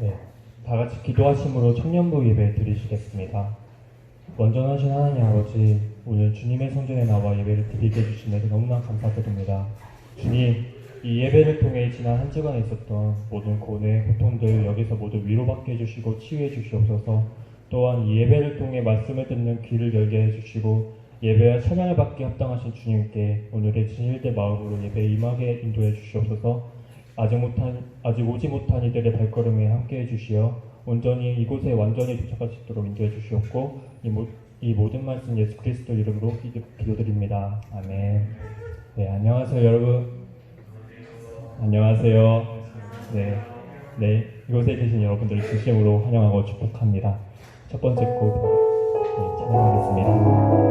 네, 다 같이 기도하심으로 청년부 예배 드리시겠습니다. 원전하신 하나님 아버지, 오늘 주님의 성전에 나와 예배를 드리게 해주신 데 너무나 감사드립니다. 주님, 이 예배를 통해 지난 한 주간에 있었던 모든 고뇌, 고통들 여기서 모두 위로받게 해주시고 치유해 주시옵소서. 또한 이 예배를 통해 말씀을 듣는 귀를 열게 해주시고 예배와 찬양을 받기 합당하신 주님께 오늘의 진실된 마음으로 예배에 임하게 인도해 주시옵소서. 아직 오지 못한 이들의 발걸음에 함께해 주시어 온전히 이곳에 완전히 도착할 수 있도록 인도해 주시옵고 이 모든 말씀 예수 그리스도 이름으로 기도드립니다. 아멘. 네, 안녕하세요 여러분. 안녕하세요. 네, 이곳에 계신 여러분들을 진심으로 환영하고 축복합니다. 첫 번째 곡 찬양하겠습니다.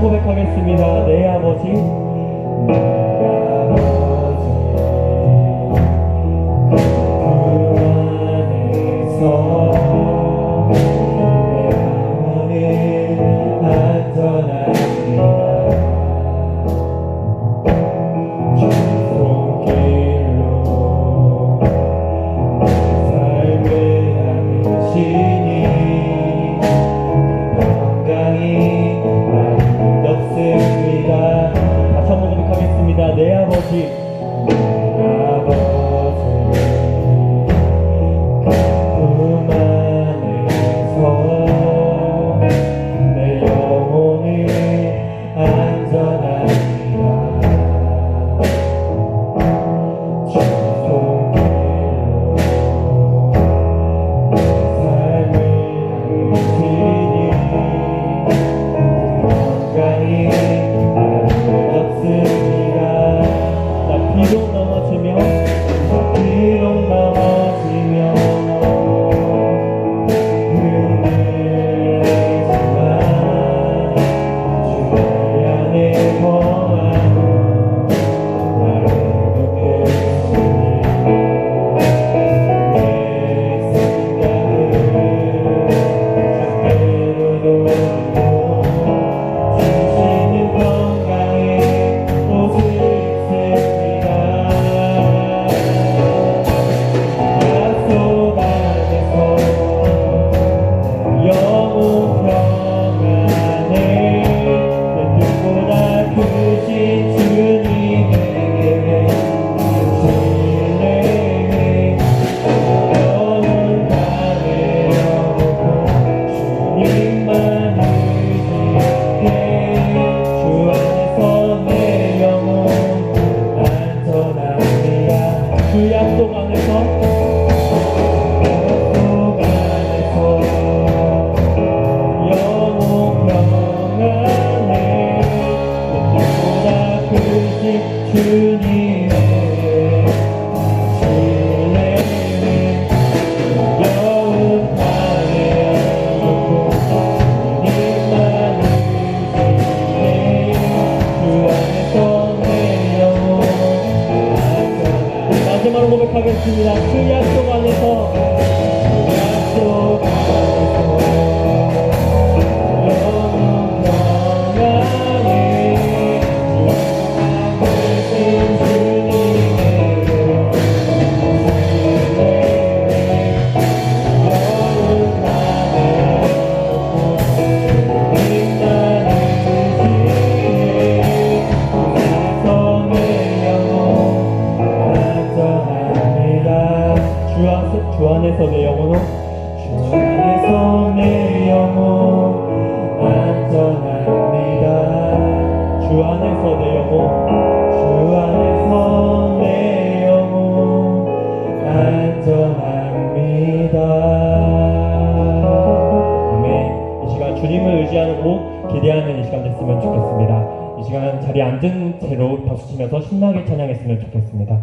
고백하겠습니다. 내 아버지, 다시 한번 고백하겠습니다. 좋겠습니다. 이 시간은 자리에 앉은 채로 박수 치면서 신나게 찬양했으면 좋겠습니다.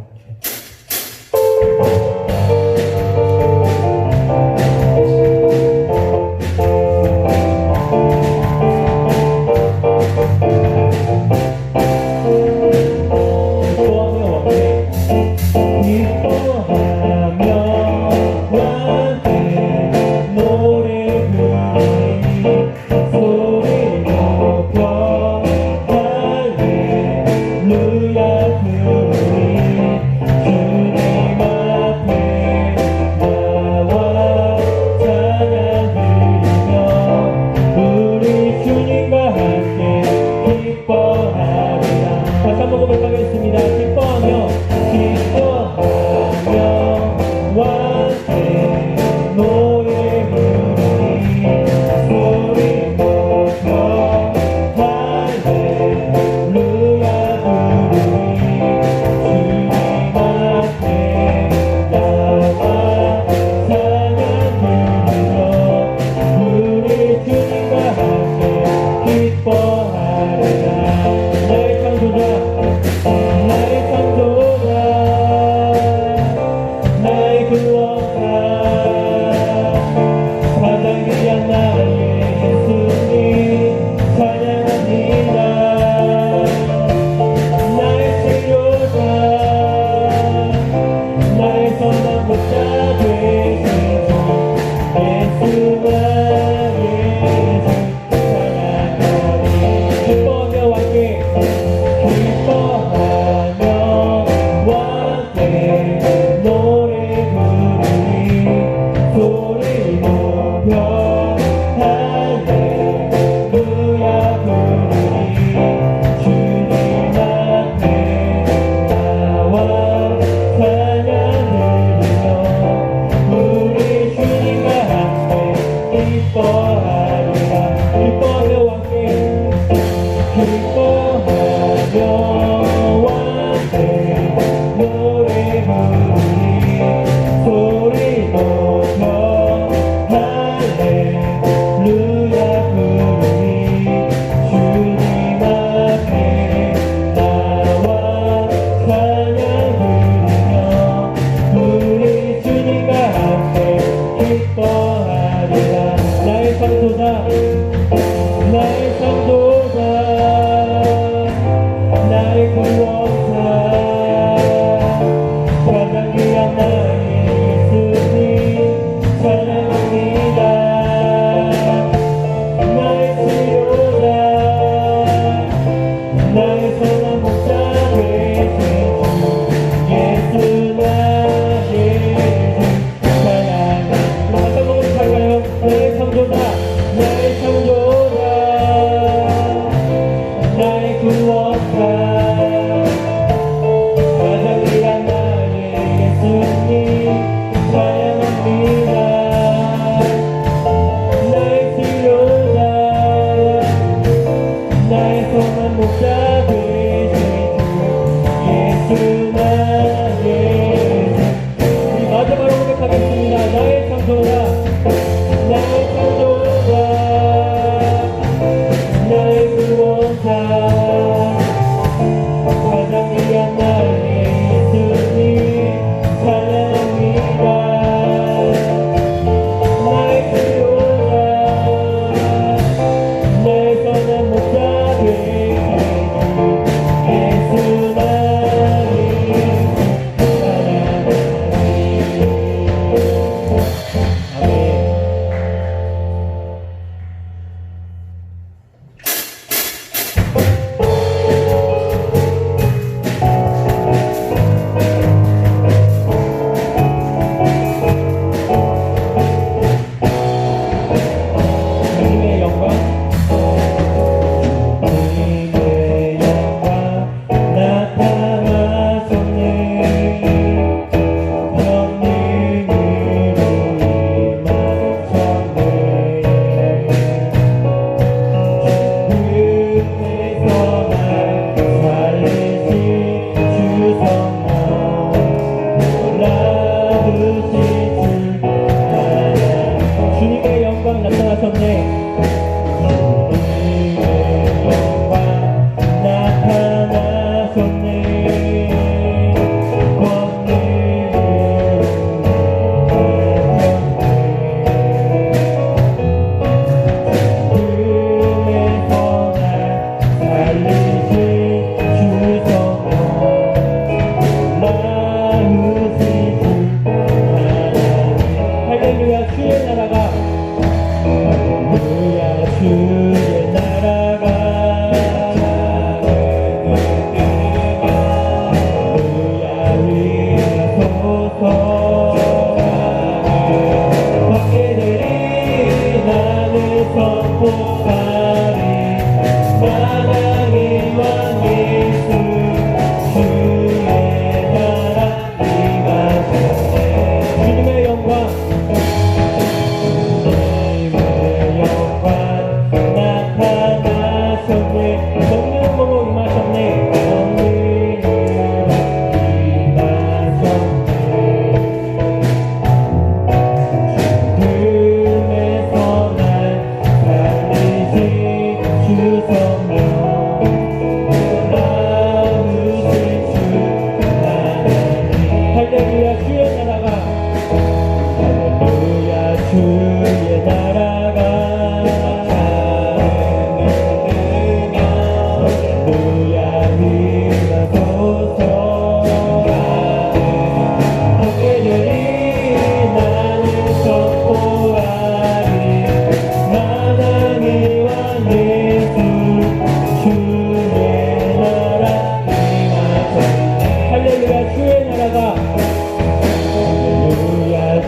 성령으로 임하셨네.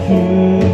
주여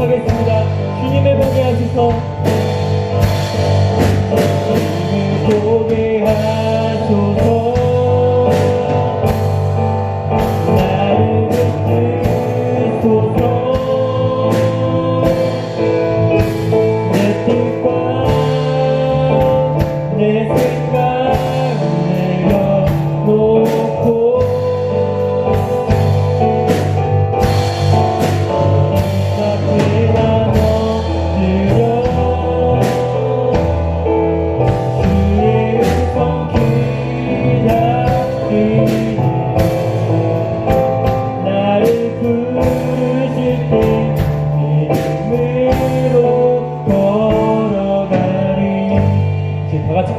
하겠습니다. 주님의 보게 하소서. 주님을 보게 하소서. 나를 붙드소서. 내 뜻과 내 생각 내려놓고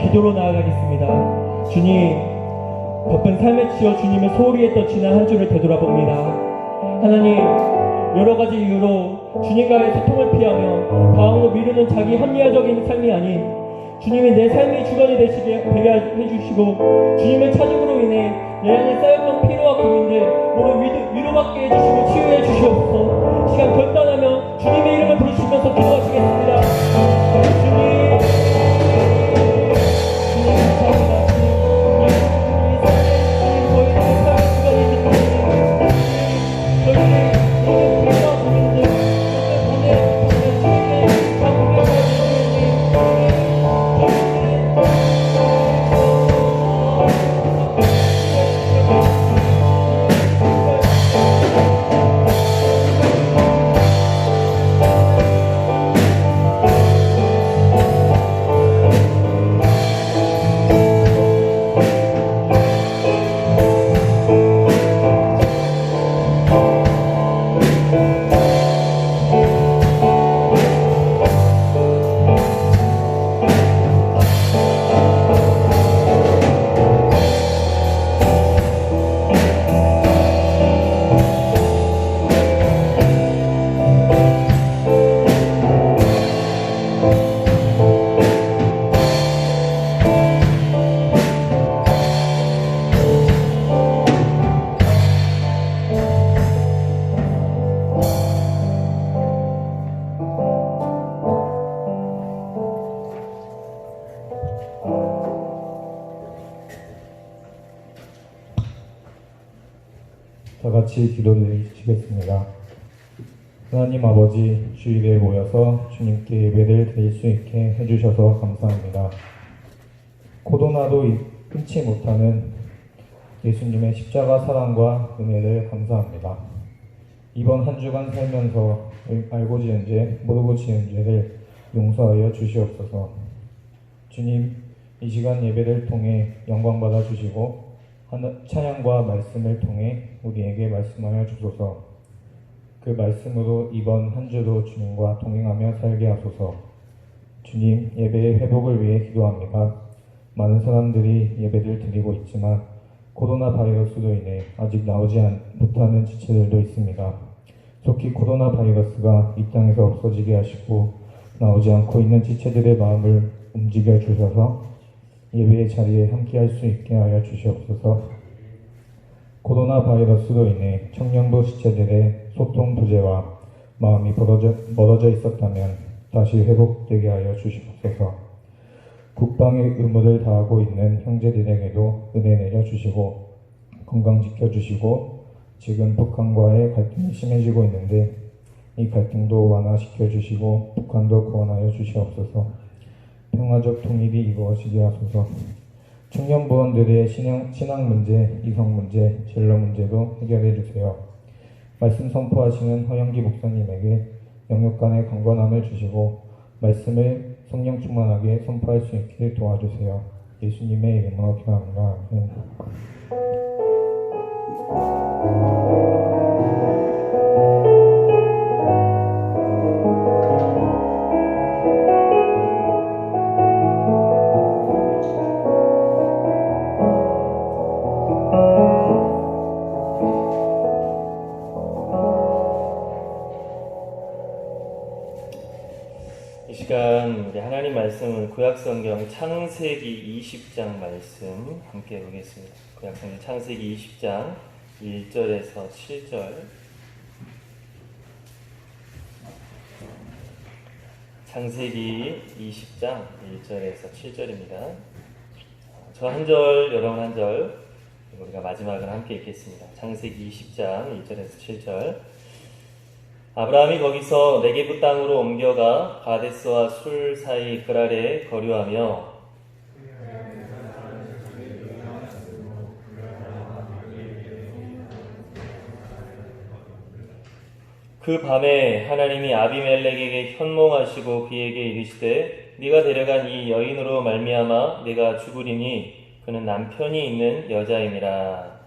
기도로 나아가겠습니다. 주님, 바쁜 삶에 치여 주님의 소홀히 했던 지난 한 주를 되돌아봅니다. 하나님, 여러 가지 이유로 주님과의 소통을 피하며 다음으로 미루는 자기 합리화적인 삶이 아닌 주님이 내 삶의 주관이 되게 해주시고 주님의 찾음으로 인해 내 안에 쌓였던 피로와 고민들 모두 위로받게 해주시고 치유해 주시옵소서. 시간 결단하며 주님의 이름을 부르시면서 기도하시겠습니다. 주님, 다 같이 기도드리시겠습니다. 하나님 아버지, 주일에 모여서 주님께 예배를 드릴 수 있게 해주셔서 감사합니다. 코로나도 끊지 못하는 예수님의 십자가 사랑과 은혜를 감사합니다. 이번 한 주간 살면서 알고 지은 죄, 모르고 지은 죄를 용서하여 주시옵소서. 주님, 이 시간 예배를 통해 영광 받아 주시고 찬양과 말씀을 통해 우리에게 말씀하여 주소서. 그 말씀으로 이번 한 주도 주님과 동행하며 살게 하소서. 주님, 예배의 회복을 위해 기도합니다. 많은 사람들이 예배를 드리고 있지만 코로나 바이러스로 인해 아직 나오지 못하는 지체들도 있습니다. 속히 코로나 바이러스가 이 땅에서 없어지게 하시고 나오지 않고 있는 지체들의 마음을 움직여 주셔서 예배의 자리에 함께할 수 있게 하여 주시옵소서. 코로나 바이러스로 인해 청년부 지체들의 소통 부재와 마음이 멀어져 있었다면 다시 회복되게 하여 주시옵소서. 국방의 의무를 다하고 있는 형제들에게도 은혜 내려주시고 건강 지켜주시고 지금 북한과의 갈등이 심해지고 있는데 이 갈등도 완화시켜 주시고 북한도 구원하여 주시옵소서. 평화적 통일이 이루어지게 하소서. 청년부원들의 신앙 문제, 이성 문제, 진로 문제도 해결해 주세요. 말씀 선포하시는 허영기 목사님에게 영육 간의 강건함을 주시고 말씀을 성령 충만하게 선포할 수 있게 도와주세요. 예수님의 이름으로 기도합니다. 아멘. 이 시간 우리 하나님 말씀은 구약성경 창세기 20장 말씀 함께 보겠습니다. 구약성경 창세기 20장 1절에서 7절. 창세기 20장 1절에서 7절입니다. 저 한 절, 여러분 한 절, 우리가 마지막을 함께 읽겠습니다. 창세기 20장 1절에서 7절. 아브라함이 거기서 네게부 땅으로 옮겨가 가데스와 술 사이 그랄에 거류하며 그 밤에 하나님이 아비멜렉에게 현몽하시고 그에게 이르시되 네가 데려간 이 여인으로 말미암아 네가 죽으리니 그는 남편이 있는 여자임이라.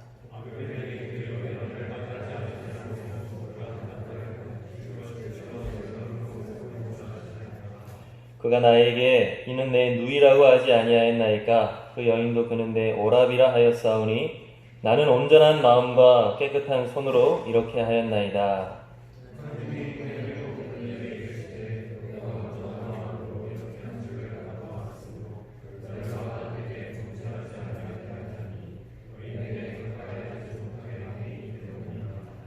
그가 나에게 이는 내 누이라고 하지 아니하였나이까. 그 여인도 그는 내 오라비라 하였사오니 나는 온전한 마음과 깨끗한 손으로 이렇게 하였나이다.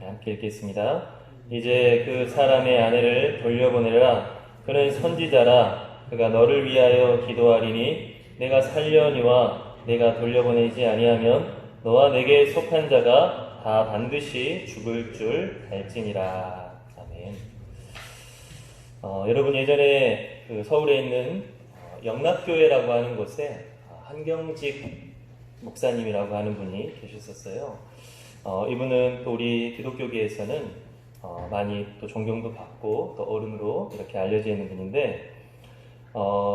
함께 읽겠습니다. 이제 그 사람의 아내를 돌려보내라. 그는 선지자라. 그가 너를 위하여 기도하리니 내가 살려니와 내가 돌려보내지 아니하면 너와 내게 속한 자가 다 반드시 죽을 줄 알지니라. 아멘. 여러분 예전에 그 서울에 있는 영락교회라고 하는 곳에 한경직 목사님이라고 하는 분이 계셨었어요. 이분은 또 우리 기독교계에서는 많이 또 존경도 받고 또 어른으로 이렇게 알려져 있는 분인데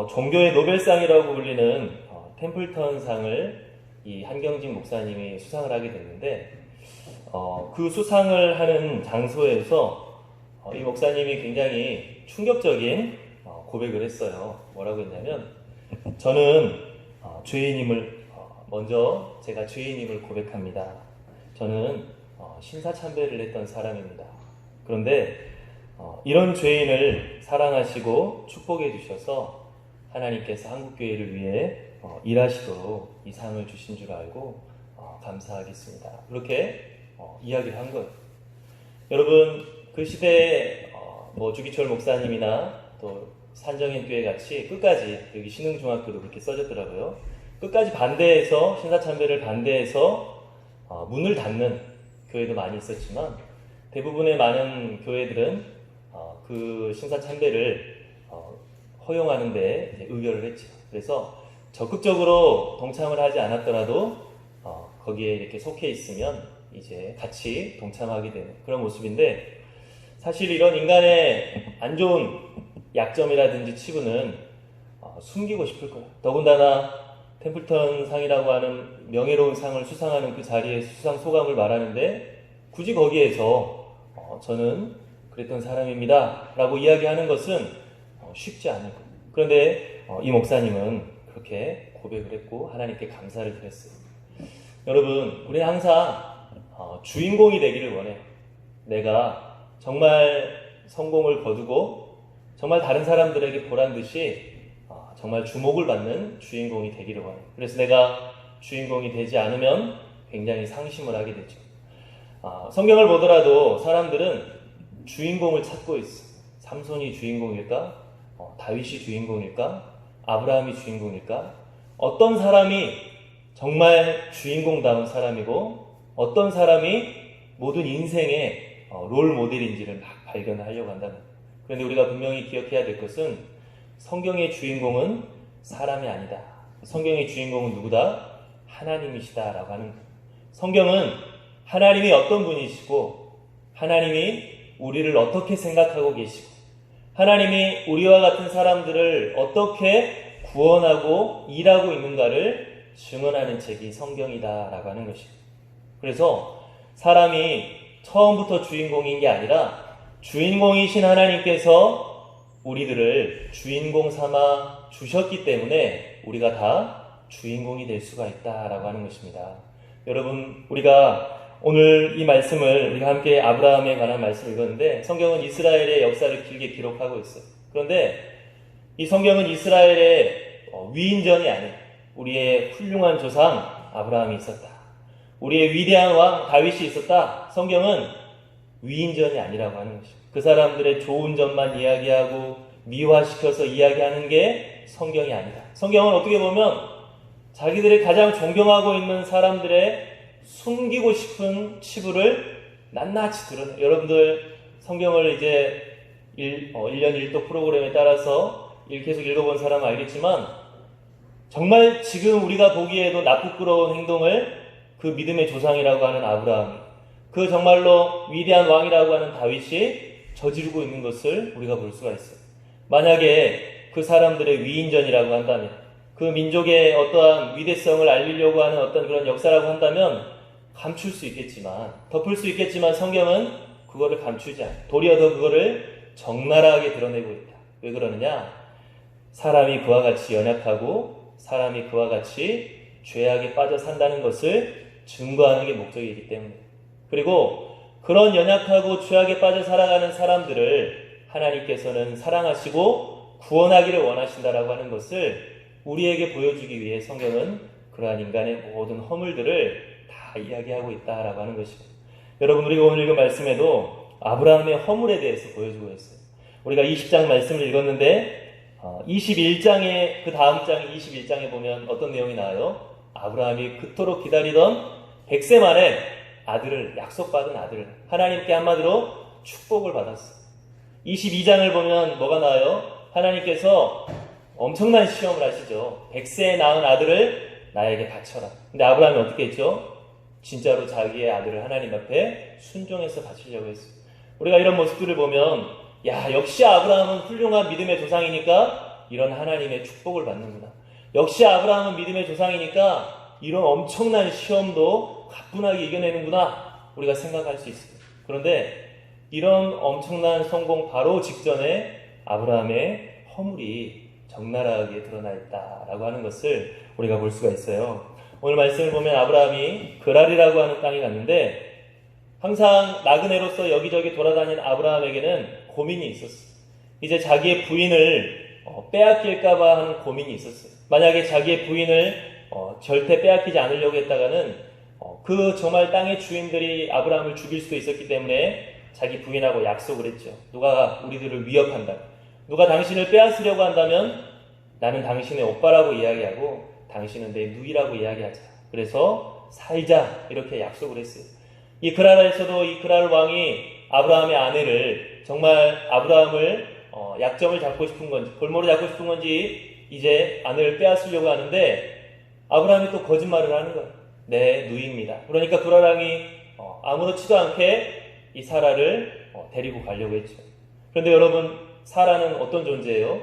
종교의 노벨상이라고 불리는 템플턴상을 이 한경직 목사님이 수상을 하게 됐는데 그 수상을 하는 장소에서 이 목사님이 굉장히 충격적인 고백을 했어요. 뭐라고 했냐면 저는 죄인임을 먼저 제가 죄인임을 고백합니다. 저는 신사참배를 했던 사람입니다. 그런데 이런 죄인을 사랑하시고 축복해 주셔서 하나님께서 한국교회를 위해 일하시도록 이 상을 주신 줄 알고 감사하겠습니다. 그렇게 이야기를 한 거예요. 여러분 그 시대에 주기철 목사님이나 또 산정인교회 같이 끝까지 여기 신흥중학교도 그렇게 써졌더라고요. 끝까지 반대해서 신사참배를 반대해서 문을 닫는 교회도 많이 있었지만 대부분의 많은 교회들은 그 신사참배를 허용하는 데 의결을 했죠. 그래서 적극적으로 동참을 하지 않았더라도 거기에 이렇게 속해 있으면 이제 같이 동참하게 되는 그런 모습인데 사실 이런 인간의 안 좋은 약점이라든지 치부는 숨기고 싶을 거예요. 더군다나 템플턴 상이라고 하는 명예로운 상을 수상하는 그 자리에서 수상 소감을 말하는데 굳이 거기에서 저는 그랬던 사람입니다 라고 이야기하는 것은 쉽지 않을 거예요. 그런데 이 목사님은 그렇게 고백을 했고 하나님께 감사를 드렸어요. 여러분 우리는 항상 주인공이 되기를 원해요. 내가 정말 성공을 거두고 정말 다른 사람들에게 보란듯이 정말 주목을 받는 주인공이 되기를 원해요. 그래서 내가 주인공이 되지 않으면 굉장히 상심을 하게 되죠. 성경을 보더라도 사람들은 주인공을 찾고 있어. 삼손이 주인공일까? 다윗이 주인공일까? 아브라함이 주인공일까? 어떤 사람이 정말 주인공다운 사람이고 어떤 사람이 모든 인생의 롤 모델인지를 막 발견하려고 한다는 거예요. 그런데 우리가 분명히 기억해야 될 것은 성경의 주인공은 사람이 아니다. 성경의 주인공은 누구다? 하나님이시다라고 하는 거예요. 성경은 하나님이 어떤 분이시고 하나님이 우리를 어떻게 생각하고 계시고 하나님이 우리와 같은 사람들을 어떻게 구원하고 일하고 있는가를 증언하는 책이 성경이다라고 하는 것입니다. 그래서 사람이 처음부터 주인공인 게 아니라 주인공이신 하나님께서 우리들을 주인공 삼아 주셨기 때문에 우리가 다 주인공이 될 수가 있다라고 하는 것입니다. 여러분 우리가 오늘 이 말씀을 우리가 함께 아브라함에 관한 말씀을 읽었는데 성경은 이스라엘의 역사를 길게 기록하고 있어요. 그런데 이 성경은 이스라엘의 위인전이 아니에요. 우리의 훌륭한 조상 아브라함이 있었다. 우리의 위대한 왕 다윗이 있었다. 성경은 위인전이 아니라고 하는 것입니다. 그 사람들의 좋은 점만 이야기하고 미화시켜서 이야기하는 게 성경이 아니다. 성경은 어떻게 보면 자기들이 가장 존경하고 있는 사람들의 숨기고 싶은 치부를 낱낱이 드러내. 여러분들 성경을 이제 1년 1도 프로그램에 따라서 계속 읽어본 사람은 알겠지만 정말 지금 우리가 보기에도 나쁘끄러운 행동을 그 믿음의 조상이라고 하는 아브라함이, 그 정말로 위대한 왕이라고 하는 다윗이 저지르고 있는 것을 우리가 볼 수가 있어요. 만약에 그 사람들의 위인전이라고 한다면, 그 민족의 어떠한 위대성을 알리려고 하는 어떤 그런 역사라고 한다면 감출 수 있겠지만, 덮을 수 있겠지만 성경은 그거를 감추지 않아. 도리어 더 그거를 적나라하게 드러내고 있다. 왜 그러느냐? 사람이 그와 같이 연약하고 사람이 그와 같이 죄악에 빠져 산다는 것을 증거하는 게 목적이기 때문에. 그리고 그런 연약하고 죄악에 빠져 살아가는 사람들을 하나님께서는 사랑하시고 구원하기를 원하신다라고 하는 것을 우리에게 보여주기 위해 성경은 그러한 인간의 모든 허물들을 다 이야기하고 있다라고 하는 것입니다. 여러분, 우리가 오늘 읽은 말씀에도 아브라함의 허물에 대해서 보여주고 있어요. 우리가 20장 말씀을 읽었는데 21장에, 그 다음 장 21장에 보면 어떤 내용이 나와요? 아브라함이 그토록 기다리던 100세 만에 아들을, 약속받은 아들을, 하나님께 한마디로 축복을 받았어요. 22장을 보면 뭐가 나와요? 하나님께서 엄청난 시험을 하시죠. 100세에 낳은 아들을 나에게 바쳐라. 근데 아브라함이 어떻게 했죠? 진짜로 자기의 아들을 하나님 앞에 순종해서 바치려고 했어요. 우리가 이런 모습들을 보면, 야, 역시 아브라함은 훌륭한 믿음의 조상이니까 이런 하나님의 축복을 받는구나. 역시 아브라함은 믿음의 조상이니까 이런 엄청난 시험도 가뿐하게 이겨내는구나, 우리가 생각할 수 있어요. 그런데 이런 엄청난 성공 바로 직전에 아브라함의 허물이 적나라하게 드러나 있다라고 하는 것을 우리가 볼 수가 있어요. 오늘 말씀을 보면 아브라함이 그랄이라고 하는 땅에 갔는데 항상 나그네로서 여기저기 돌아다니는 아브라함에게는 고민이 있었어요. 이제 자기의 부인을 빼앗길까봐 하는 고민이 있었어요. 만약에 자기의 부인을 절대 빼앗기지 않으려고 했다가는 그 정말 땅의 주인들이 아브라함을 죽일 수도 있었기 때문에 자기 부인하고 약속을 했죠. 누가 우리들을 위협한다, 누가 당신을 빼앗으려고 한다면 나는 당신의 오빠라고 이야기하고 당신은 내 누이라고 이야기하자. 그래서 살자, 이렇게 약속을 했어요. 이 그랄에서도 이 그랄 왕이 아브라함의 아내를, 정말 아브라함을 약점을 잡고 싶은 건지 골모를 잡고 싶은 건지 이제 아내를 빼앗으려고 하는데 아브라함이 또 거짓말을 하는 거예요. 내 누이입니다. 그러니까 그랄 왕이 아무렇지도 않게 이 사라를 데리고 가려고 했죠. 그런데 여러분, 사라는 어떤 존재예요?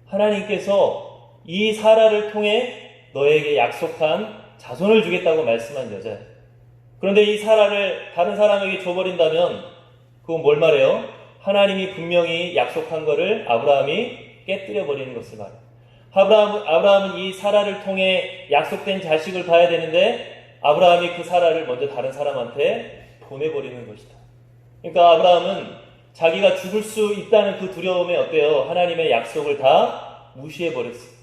하나님께서 이 사라를 통해 너에게 약속한 자손을 주겠다고 말씀한 여자예요. 그런데 이 사라를 다른 사람에게 줘버린다면 그건 뭘 말해요? 하나님이 분명히 약속한 거를 아브라함이 깨뜨려버리는 것을 말해요. 아브라함은 이 사라를 통해 약속된 자식을 봐야 되는데 아브라함이 그 사라를 먼저 다른 사람한테 보내버리는 것이다. 그러니까 아브라함은 자기가 죽을 수 있다는 그 두려움에 어때요? 하나님의 약속을 다 무시해버렸어요.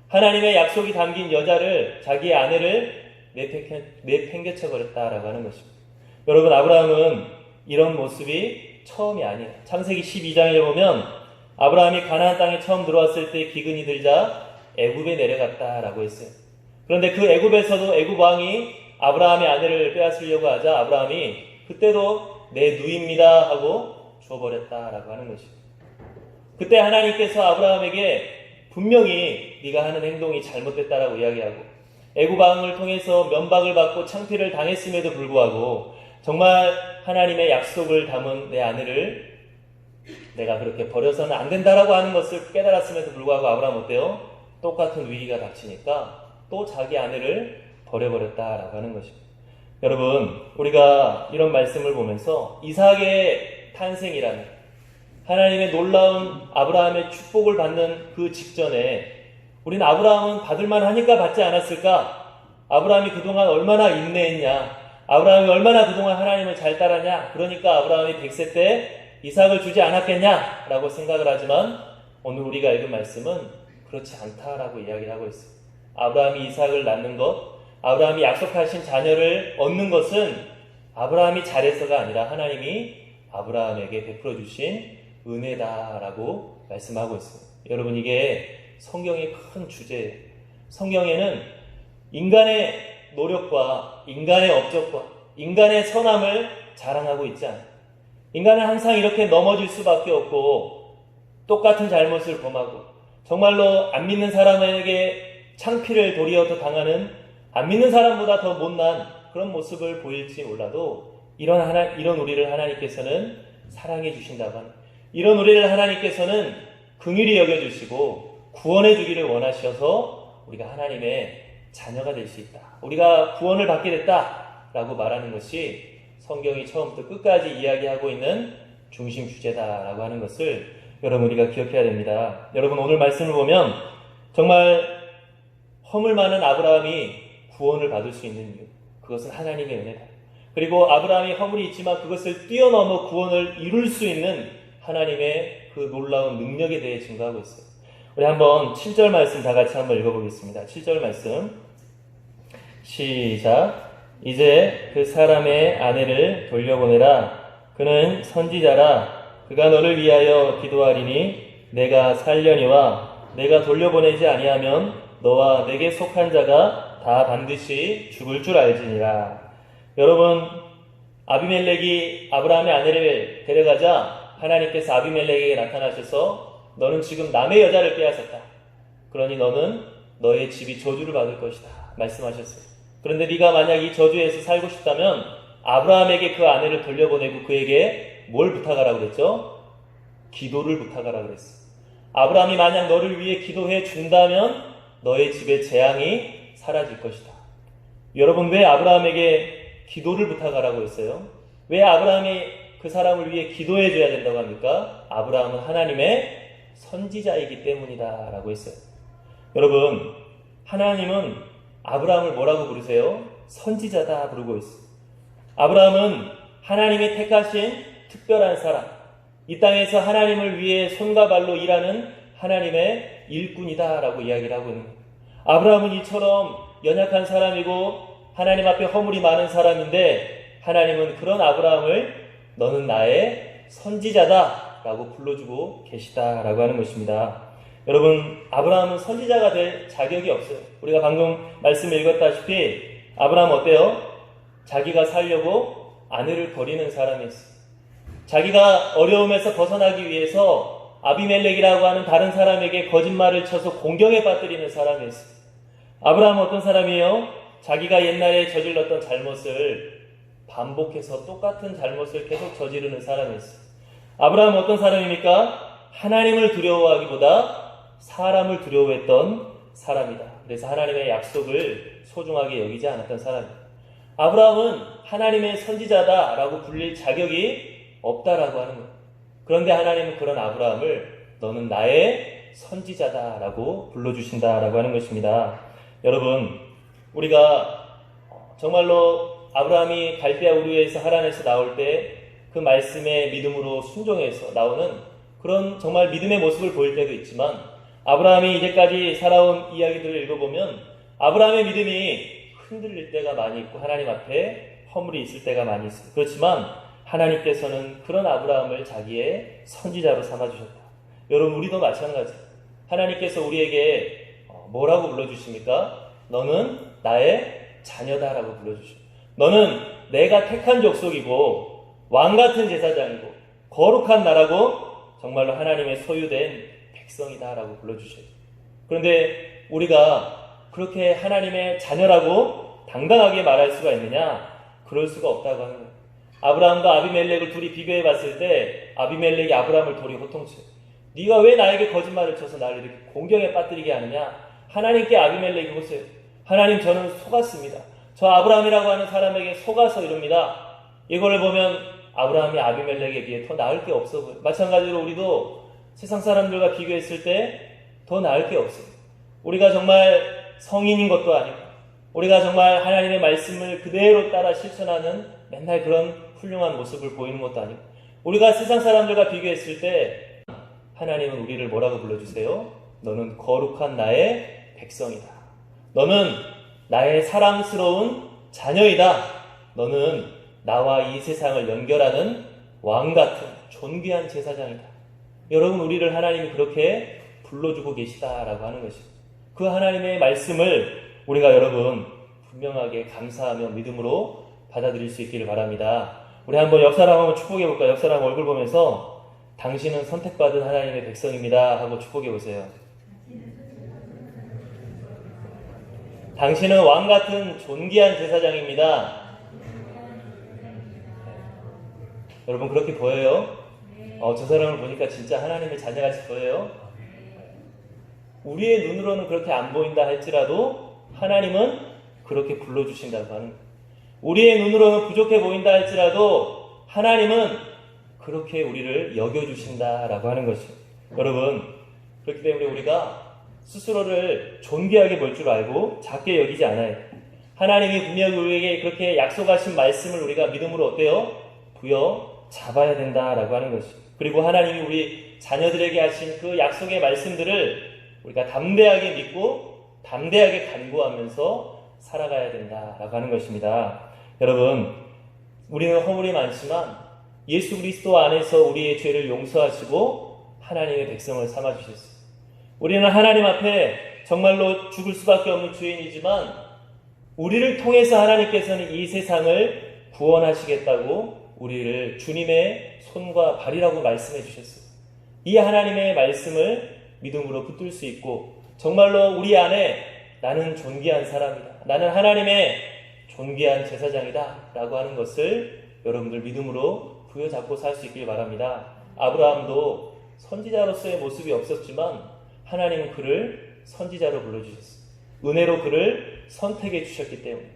하나님의 약속이 담긴 여자를, 자기의 아내를 내팽개쳐버렸다라고 하는 것입니다. 여러분, 아브라함은 이런 모습이 처음이 아니에요. 창세기 12장에 보면 아브라함이 가나안 땅에 처음 들어왔을 때 기근이 들자 애굽에 내려갔다라고 했어요. 그런데 그 애굽에서도 애굽 왕이 아브라함의 아내를 빼앗으려고 하자 아브라함이 그때도 내 누이입니다 하고 줘버렸다라고 하는 것입니다. 그때 하나님께서 아브라함에게 분명히 네가 하는 행동이 잘못됐다라고 이야기하고 애굽 왕을 통해서 면박을 받고 창피를 당했음에도 불구하고 정말 하나님의 약속을 담은 내 아내를 내가 그렇게 버려서는 안 된다라고 하는 것을 깨달았음에도 불구하고 아브라함 어때요? 똑같은 위기가 닥치니까 또 자기 아내를 버려버렸다라고 하는 것입니다. 여러분, 우리가 이런 말씀을 보면서 이삭의 탄생이라는 하나님의 놀라운 아브라함의 축복을 받는 그 직전에 우리는 아브라함은 받을만 하니까 받지 않았을까? 아브라함이 그동안 얼마나 인내했냐? 아브라함이 얼마나 그동안 하나님을 잘 따랐냐? 그러니까 아브라함이 100세 때 이삭을 주지 않았겠냐? 라고 생각을 하지만 오늘 우리가 읽은 말씀은 그렇지 않다라고 이야기를 하고 있어요. 아브라함이 이삭을 낳는 것, 아브라함이 약속하신 자녀를 얻는 것은 아브라함이 잘해서가 아니라 하나님이 아브라함에게 베풀어 주신 은혜다라고 말씀하고 있습니다. 여러분, 이게 성경의 큰 주제예요. 성경에는 인간의 노력과 인간의 업적과 인간의 선함을 자랑하고 있지 않아요. 인간은 항상 이렇게 넘어질 수밖에 없고 똑같은 잘못을 범하고 정말로 안 믿는 사람에게 창피를 도리어 더 당하는, 안 믿는 사람보다 더 못난 그런 모습을 보일지 몰라도 이런 우리를 하나님께서는 사랑해 주신다고 하는, 이런 우리를 하나님께서는 긍휼히 여겨주시고 구원해 주기를 원하셔서 우리가 하나님의 자녀가 될 수 있다, 우리가 구원을 받게 됐다라고 말하는 것이 성경이 처음부터 끝까지 이야기하고 있는 중심 주제다라고 하는 것을 여러분 우리가 기억해야 됩니다. 여러분, 오늘 말씀을 보면 정말 허물 많은 아브라함이 구원을 받을 수 있는 이유, 그것은 하나님의 은혜다. 그리고 아브라함이 허물이 있지만 그것을 뛰어넘어 구원을 이룰 수 있는 하나님의 그 놀라운 능력에 대해 증거하고 있어요. 우리 한번 7절 말씀 다 같이 한번 읽어보겠습니다. 7절 말씀 시작. 이제 그 사람의 아내를 돌려보내라. 그는 선지자라. 그가 너를 위하여 기도하리니 내가 살려니와 내가 돌려보내지 아니하면 너와 내게 속한 자가 다 반드시 죽을 줄 알지니라. 여러분, 아비멜렉이 아브라함의 아내를 데려가자 하나님께서 아비멜렉에게 나타나셔서 너는 지금 남의 여자를 빼앗았다. 그러니 너는 너의 집이 저주를 받을 것이다 말씀하셨어요. 그런데 네가 만약 이 저주에서 살고 싶다면 아브라함에게 그 아내를 돌려보내고 그에게 뭘 부탁하라고 그랬죠? 기도를 부탁하라고 그랬어요. 아브라함이 만약 너를 위해 기도해 준다면 너의 집에 재앙이 사라질 것이다. 여러분, 왜 아브라함에게 기도를 부탁하라고 했어요? 왜 아브라함이 그 사람을 위해 기도해 줘야 된다고 합니까? 아브라함은 하나님의 선지자이기 때문이다 라고 했어요. 여러분, 하나님은 아브라함을 뭐라고 부르세요? 선지자다 부르고 있어요. 아브라함은 하나님이 택하신 특별한 사람, 이 땅에서 하나님을 위해 손과 발로 일하는 하나님의 일꾼이다 라고 이야기를 하고 있는 거예요. 아브라함은 이처럼 연약한 사람이고 하나님 앞에 허물이 많은 사람인데 하나님은 그런 아브라함을 너는 나의 선지자다 라고 불러주고 계시다라고 하는 것입니다. 여러분, 아브라함은 선지자가 될 자격이 없어요. 우리가 방금 말씀을 읽었다시피 아브라함은 어때요? 자기가 살려고 아내를 버리는 사람이었어요. 자기가 어려움에서 벗어나기 위해서 아비멜렉이라고 하는 다른 사람에게 거짓말을 쳐서 공경에 빠뜨리는 사람이었어요. 아브라함은 어떤 사람이에요? 자기가 옛날에 저질렀던 잘못을 반복해서 똑같은 잘못을 계속 저지르는 사람이었어요. 아브라함은 어떤 사람입니까? 하나님을 두려워하기보다 사람을 두려워했던 사람이다. 그래서 하나님의 약속을 소중하게 여기지 않았던 사람이다. 아브라함은 하나님의 선지자다라고 불릴 자격이 없다라고 하는 거예요. 그런데 하나님은 그런 아브라함을 너는 나의 선지자다라고 불러주신다라고 하는 것입니다. 여러분, 우리가 정말로 아브라함이 갈대아 우르에서 하란에서 나올 때 그 말씀에 믿음으로 순종해서 나오는 그런 정말 믿음의 모습을 보일 때도 있지만, 아브라함이 이제까지 살아온 이야기들을 읽어보면 아브라함의 믿음이 흔들릴 때가 많이 있고 하나님 앞에 허물이 있을 때가 많이 있어요. 그렇지만 하나님께서는 그런 아브라함을 자기의 선지자로 삼아주셨다. 여러분, 우리도 마찬가지예요. 하나님께서 우리에게 뭐라고 불러주십니까? 너는 나의 자녀다라고 불러주십니다. 너는 내가 택한 족속이고 왕같은 제사장이고 거룩한 나라고 정말로 하나님의 소유된 백성이다라고 불러주셔요. 그런데 우리가 그렇게 하나님의 자녀라고 당당하게 말할 수가 있느냐? 그럴 수가 없다고 하는 거예요. 아브라함과 아비멜렉을 둘이 비교해 봤을 때 아비멜렉이 아브라함을 돌이 호통쳐요. 네가 왜 나에게 거짓말을 쳐서 나를 이렇게 공경에 빠뜨리게 하느냐? 하나님께 아비멜렉이 보세요. 하나님, 저는 속았습니다. 저 아브라함이라고 하는 사람에게 속아서 이럽니다. 이걸 보면 아브라함이 아비멜렉에 비해 더 나을 게 없어 보여요. 마찬가지로 우리도 세상 사람들과 비교했을 때 더 나을 게 없어요. 우리가 정말 성인인 것도 아니고 우리가 정말 하나님의 말씀을 그대로 따라 실천하는 맨날 그런 훌륭한 모습을 보이는 것도 아니고, 우리가 세상 사람들과 비교했을 때 하나님은 우리를 뭐라고 불러주세요? 너는 거룩한 나의 백성이다. 너는 나의 사랑스러운 자녀이다. 너는 나와 이 세상을 연결하는 왕같은 존귀한 제사장이다. 여러분, 우리를 하나님이 그렇게 불러주고 계시다라고 하는 것입니다. 그 하나님의 말씀을 우리가 여러분 분명하게 감사하며 믿음으로 받아들일 수 있기를 바랍니다. 우리 한번 옆 사람 한번 축복해 볼까요? 옆 사람 얼굴 보면서 당신은 선택받은 하나님의 백성입니다 하고 축복해 보세요. 당신은 왕같은 존귀한 제사장입니다. 여러분, 그렇게 보여요? 저 사람을 보니까 진짜 하나님의 자녀같이 보여요? 우리의 눈으로는 그렇게 안 보인다 할지라도 하나님은 그렇게 불러주신다고 하는 거예요. 우리의 눈으로는 부족해 보인다 할지라도 하나님은 그렇게 우리를 여겨주신다라고 하는 것이에요. 여러분, 그렇기 때문에 우리가 스스로를 존귀하게 볼 줄 알고 작게 여기지 않아요. 하나님이 분명히 우리에게 그렇게 약속하신 말씀을 우리가 믿음으로 어때요? 부여 잡아야 된다라고 하는 것이죠. 그리고 하나님이 우리 자녀들에게 하신 그 약속의 말씀들을 우리가 담대하게 믿고 담대하게 간구하면서 살아가야 된다라고 하는 것입니다. 여러분, 우리는 허물이 많지만 예수 그리스도 안에서 우리의 죄를 용서하시고 하나님의 백성을 삼아주셨어요. 우리는 하나님 앞에 정말로 죽을 수밖에 없는 죄인이지만 우리를 통해서 하나님께서는 이 세상을 구원하시겠다고 우리를 주님의 손과 발이라고 말씀해 주셨어요. 이 하나님의 말씀을 믿음으로 붙들 수 있고 정말로 우리 안에 나는 존귀한 사람이다, 나는 하나님의 존귀한 제사장이다 라고 하는 것을 여러분들 믿음으로 부여잡고 살 수 있길 바랍니다. 아브라함도 선지자로서의 모습이 없었지만 하나님은 그를 선지자로 불러주셨어요. 은혜로 그를 선택해 주셨기 때문에,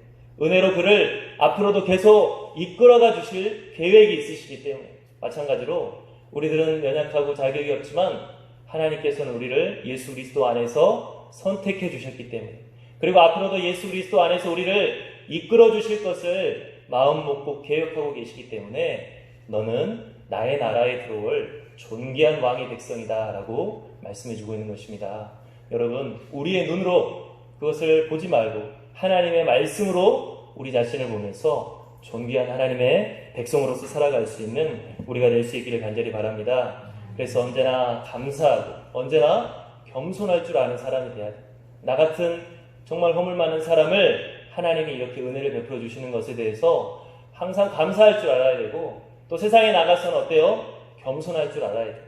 은혜로 그를 앞으로도 계속 이끌어가 주실 계획이 있으시기 때문에, 마찬가지로 우리들은 연약하고 자격이 없지만 하나님께서는 우리를 예수 그리스도 안에서 선택해 주셨기 때문에, 그리고 앞으로도 예수 그리스도 안에서 우리를 이끌어 주실 것을 마음 먹고 계획하고 계시기 때문에 너는 나의 나라에 들어올 존귀한 왕의 백성이다 라고 말씀해주고 있는 것입니다. 여러분, 우리의 눈으로 그것을 보지 말고 하나님의 말씀으로 우리 자신을 보면서 존귀한 하나님의 백성으로서 살아갈 수 있는 우리가 될 수 있기를 간절히 바랍니다. 그래서 언제나 감사하고 언제나 겸손할 줄 아는 사람이 돼야 돼. 나 같은 정말 허물 많은 사람을 하나님이 이렇게 은혜를 베풀어 주시는 것에 대해서 항상 감사할 줄 알아야 되고, 또 세상에 나가서는 어때요? 겸손할 줄 알아야 돼.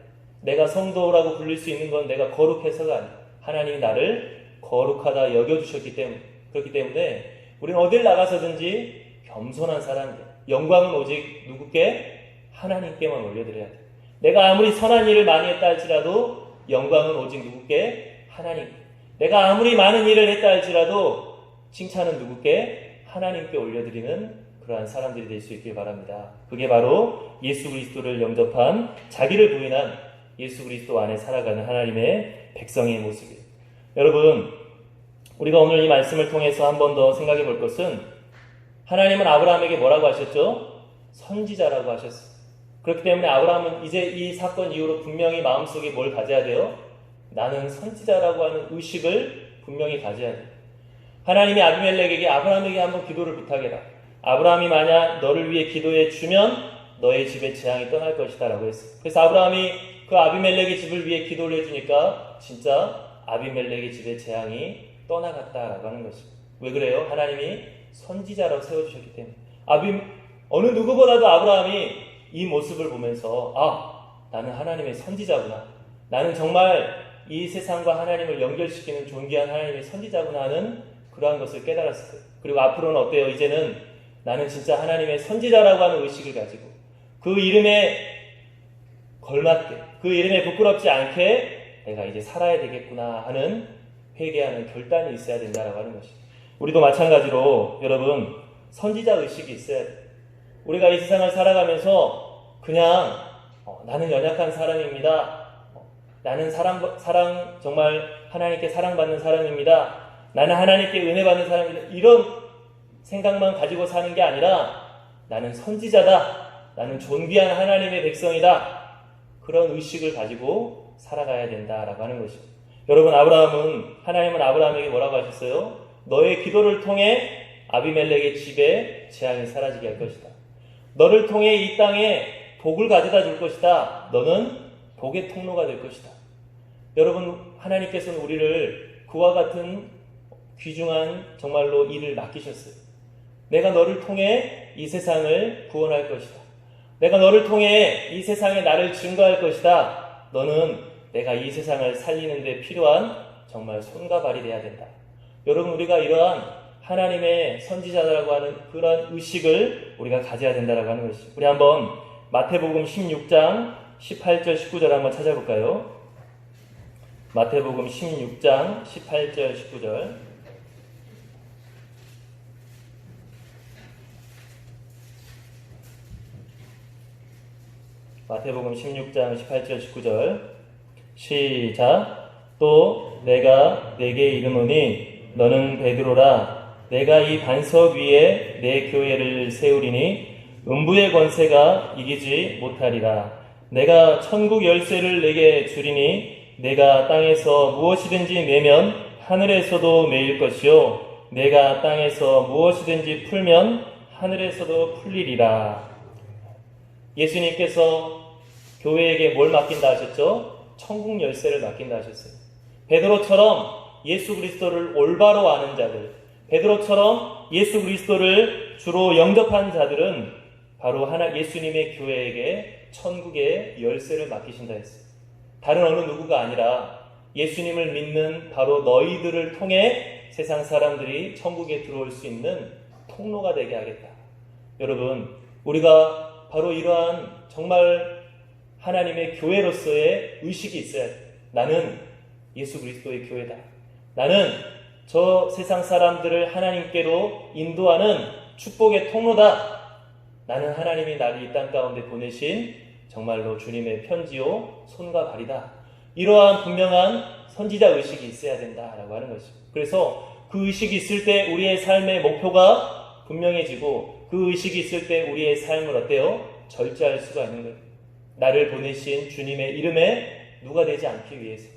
내가 성도라고 불릴 수 있는 건 내가 거룩해서가 아니야. 하나님이 나를 거룩하다 여겨주셨기 때문에, 그렇기 때문에 우리는 어딜 나가서든지 겸손한 사람들, 영광은 오직 누구께? 하나님께만 올려드려야 돼. 내가 아무리 선한 일을 많이 했다 할지라도 영광은 오직 누구께? 하나님. 내가 아무리 많은 일을 했다 할지라도 칭찬은 누구께? 하나님께 올려드리는 그러한 사람들이 될 수 있길 바랍니다. 그게 바로 예수 그리스도를 영접한, 자기를 부인한 예수 그리스도 안에 살아가는 하나님의 백성의 모습이에요. 여러분, 우리가 오늘 이 말씀을 통해서 한 번 더 생각해 볼 것은, 하나님은 아브라함에게 뭐라고 하셨죠? 선지자라고 하셨어요. 그렇기 때문에 아브라함은 이제 이 사건 이후로 분명히 마음속에 뭘 가져야 돼요? 나는 선지자라고 하는 의식을 분명히 가져야 돼요. 하나님이 아비멜렉에게 아브라함에게 한번 기도를 부탁해라. 아브라함이 만약 너를 위해 기도해 주면 너의 집에 재앙이 떠날 것이다 라고 했어요. 그래서 아브라함이 그 아비멜렉의 집을 위해 기도를 해주니까 진짜 아비멜렉의 집에 재앙이 떠나갔다라고 하는 것입니다. 왜 그래요? 하나님이 선지자라고 세워주셨기 때문에. 어느 누구보다도 아브라함이 이 모습을 보면서 나는 하나님의 선지자구나, 나는 정말 이 세상과 하나님을 연결시키는 존귀한 하나님의 선지자구나 하는 그러한 것을 깨달았을 거예요. 그리고 앞으로는 어때요? 이제는 나는 진짜 하나님의 선지자라고 하는 의식을 가지고 그 이름에 걸맞게, 그 이름에 부끄럽지 않게 내가 이제 살아야 되겠구나 하는 회개하는 결단이 있어야 된다라고 하는 것입니다. 우리도 마찬가지로 여러분, 선지자 의식이 있어야 돼요. 우리가 이 세상을 살아가면서 그냥 나는 연약한 사람입니다, 나는 사랑 정말 하나님께 사랑받는 사람입니다, 나는 하나님께 은혜 받는 사람입니다, 이런 생각만 가지고 사는 게 아니라 나는 선지자다, 나는 존귀한 하나님의 백성이다, 그런 의식을 가지고 살아가야 된다라고 하는 것입니다. 여러분, 하나님은 아브라함에게 뭐라고 하셨어요? 너의 기도를 통해 아비멜렉의 집에 재앙이 사라지게 할 것이다. 너를 통해 이 땅에 복을 가져다 줄 것이다. 너는 복의 통로가 될 것이다. 여러분, 하나님께서는 우리를 그와 같은 귀중한 정말로 일을 맡기셨어요. 내가 너를 통해 이 세상을 구원할 것이다. 내가 너를 통해 이 세상에 나를 증거할 것이다. 너는 내가 이 세상을 살리는 데 필요한 정말 손과 발이 돼야 된다. 여러분, 우리가 이러한 하나님의 선지자라고 하는 그런 의식을 우리가 가져야 된다라고 하는 것이죠. 우리 한번 마태복음 16장 18절 19절 한번 찾아볼까요? 마태복음 16장 18절 19절. 마태복음 16장 18절 19절. 시작. 또 내가 네게 이르노니 너는 베드로라. 내가 이 반석 위에 내 교회를 세우리니 음부의 권세가 이기지 못하리라. 내가 천국 열쇠를 내게 주리니 내가 땅에서 무엇이든지 내면 하늘에서도 매일 것이요 내가 땅에서 무엇이든지 풀면 하늘에서도 풀리리라. 예수님께서 교회에게 뭘 맡긴다 하셨죠? 천국 열쇠를 맡긴다 하셨어요. 베드로처럼 예수 그리스도를 올바로 아는 자들, 베드로처럼 예수 그리스도를 주로 영접한 자들은 바로 예수님의 교회에게 천국의 열쇠를 맡기신다 했어요. 다른 어느 누구가 아니라 예수님을 믿는 바로 너희들을 통해 세상 사람들이 천국에 들어올 수 있는 통로가 되게 하겠다. 여러분, 우리가 바로 이러한 정말 하나님의 교회로서의 의식이 있어야 돼. 나는 예수 그리스도의 교회다. 나는 저 세상 사람들을 하나님께로 인도하는 축복의 통로다. 나는 하나님이 나를 이 땅 가운데 보내신 정말로 주님의 편지요 손과 발이다. 이러한 분명한 선지자 의식이 있어야 된다라고 하는 것입니다. 그래서 그 의식이 있을 때 우리의 삶의 목표가 분명해지고 그 의식이 있을 때 우리의 삶을 어때요? 절제할 수가 있는 거예요. 나를 보내신 주님의 이름에 누가 되지 않기 위해서.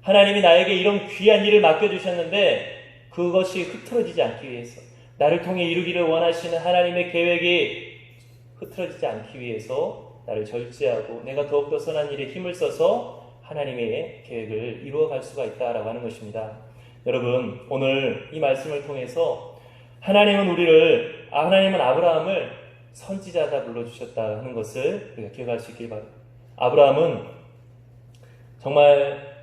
하나님이 나에게 이런 귀한 일을 맡겨주셨는데 그것이 흐트러지지 않기 위해서. 나를 통해 이루기를 원하시는 하나님의 계획이 흐트러지지 않기 위해서 나를 절제하고 내가 더욱더 선한 일에 힘을 써서 하나님의 계획을 이루어갈 수가 있다라고 하는 것입니다. 여러분, 오늘 이 말씀을 통해서 하나님은 아브라함을 선지자다 불러주셨다 하는 것을 우리가 기억할 수 있길 바랍니다. 아브라함은 정말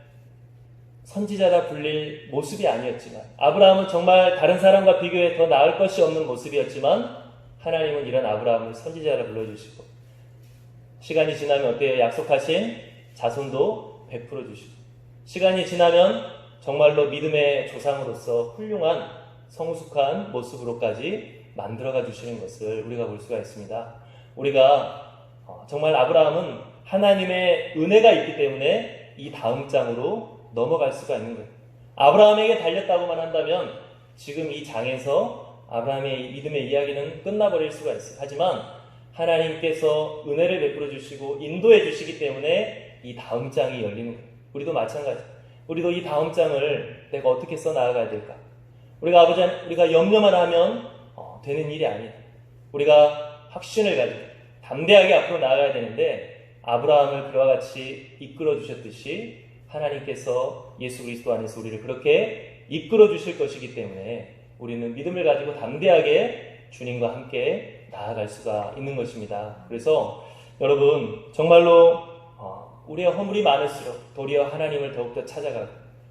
선지자라 불릴 모습이 아니었지만, 아브라함은 정말 다른 사람과 비교해 더 나을 것이 없는 모습이었지만 하나님은 이런 아브라함을 선지자라 불러주시고 시간이 지나면 어때요? 약속하신 자손도 베풀어 주시고 시간이 지나면 정말로 믿음의 조상으로서 훌륭한 성숙한 모습으로까지 만들어가 주시는 것을 우리가 볼 수가 있습니다. 우리가 정말 아브라함은 하나님의 은혜가 있기 때문에 이 다음 장으로 넘어갈 수가 있는 거예요. 아브라함에게 달렸다고만 한다면 지금 이 장에서 아브라함의 믿음의 이야기는 끝나버릴 수가 있어요. 하지만 하나님께서 은혜를 베풀어 주시고 인도해 주시기 때문에 이 다음 장이 열리는 거예요. 우리도 마찬가지. 우리도 이 다음 장을 내가 어떻게 써 나아가야 될까? 우리가 염려만 하면 되는 일이 아니다. 우리가 확신을 가지고 담대하게 앞으로 나아가야 되는데 아브라함을 그와 같이 이끌어 주셨듯이 하나님께서 예수 그리스도 안에서 우리를 그렇게 이끌어 주실 것이기 때문에 우리는 믿음을 가지고 담대하게 주님과 함께 나아갈 수가 있는 것입니다. 그래서 여러분, 정말로 우리의 허물이 많을수록 도리어 하나님을 더욱더 찾아가고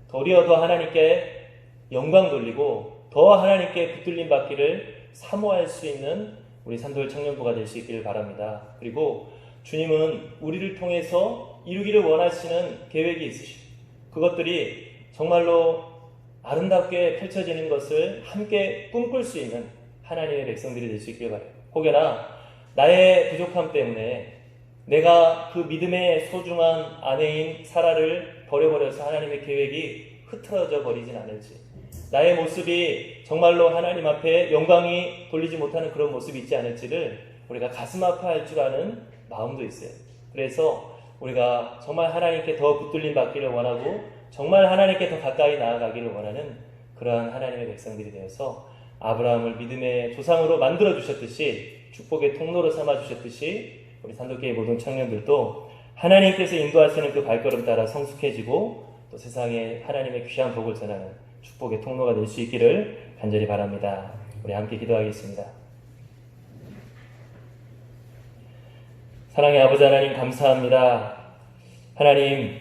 도리어 더 하나님께 영광 돌리고 더 하나님께 붙들림 받기를 사모할 수 있는 우리 산돌 청년부가 될 수 있기를 바랍니다. 그리고 주님은 우리를 통해서 이루기를 원하시는 계획이 있으시고 그것들이 정말로 아름답게 펼쳐지는 것을 함께 꿈꿀 수 있는 하나님의 백성들이 될 수 있기를 바라요. 혹여나 나의 부족함 때문에 내가 그 믿음의 소중한 아내인 사라를 버려버려서 하나님의 계획이 흐트러져 버리진 않을지, 나의 모습이 정말로 하나님 앞에 영광이 돌리지 못하는 그런 모습이 있지 않을지를 우리가 가슴 아파할 줄 아는 마음도 있어요. 그래서 우리가 정말 하나님께 더 붙들림 받기를 원하고 정말 하나님께 더 가까이 나아가기를 원하는 그러한 하나님의 백성들이 되어서 아브라함을 믿음의 조상으로 만들어 주셨듯이 축복의 통로로 삼아 주셨듯이 우리 산도교회 모든 청년들도 하나님께서 인도하시는 그 발걸음 따라 성숙해지고 또 세상에 하나님의 귀한 복을 전하는 축복의 통로가 될 수 있기를 간절히 바랍니다. 우리 함께 기도하겠습니다. 사랑의 아버지 하나님, 감사합니다. 하나님,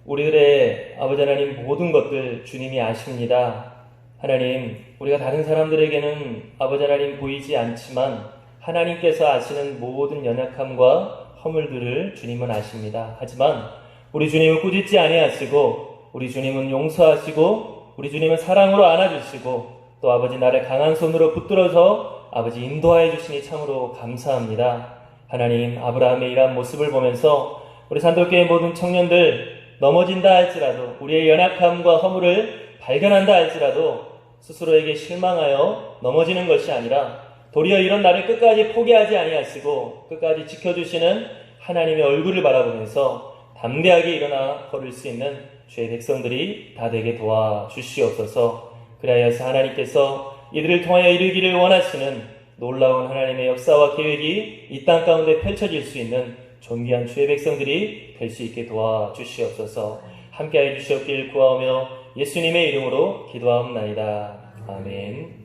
우리들의 아버지 하나님, 모든 것들 주님이 아십니다. 하나님, 우리가 다른 사람들에게는 아버지 하나님 보이지 않지만 하나님께서 아시는 모든 연약함과 허물들을 주님은 아십니다. 하지만 우리 주님은 꾸짖지 아니하시고, 우리 주님은 용서하시고, 우리 주님은 사랑으로 안아주시고, 또 아버지 나를 강한 손으로 붙들어서 아버지 인도하여 주시니 참으로 감사합니다. 하나님, 아브라함의 이러한 모습을 보면서 우리 산돌교회 모든 청년들 넘어진다 할지라도, 우리의 연약함과 허물을 발견한다 할지라도 스스로에게 실망하여 넘어지는 것이 아니라 도리어 이런 나를 끝까지 포기하지 아니하시고 끝까지 지켜주시는 하나님의 얼굴을 바라보면서 담대하게 일어나 걸을 수 있는 주의 백성들이 다 되게 도와주시옵소서. 그리하여서 하나님께서 이들을 통하여 이루기를 원하시는 놀라운 하나님의 역사와 계획이 이 땅 가운데 펼쳐질 수 있는 존귀한 주의 백성들이 될 수 있게 도와주시옵소서. 함께하여 주시옵길 구하오며 예수님의 이름으로 기도하옵나이다. 아멘.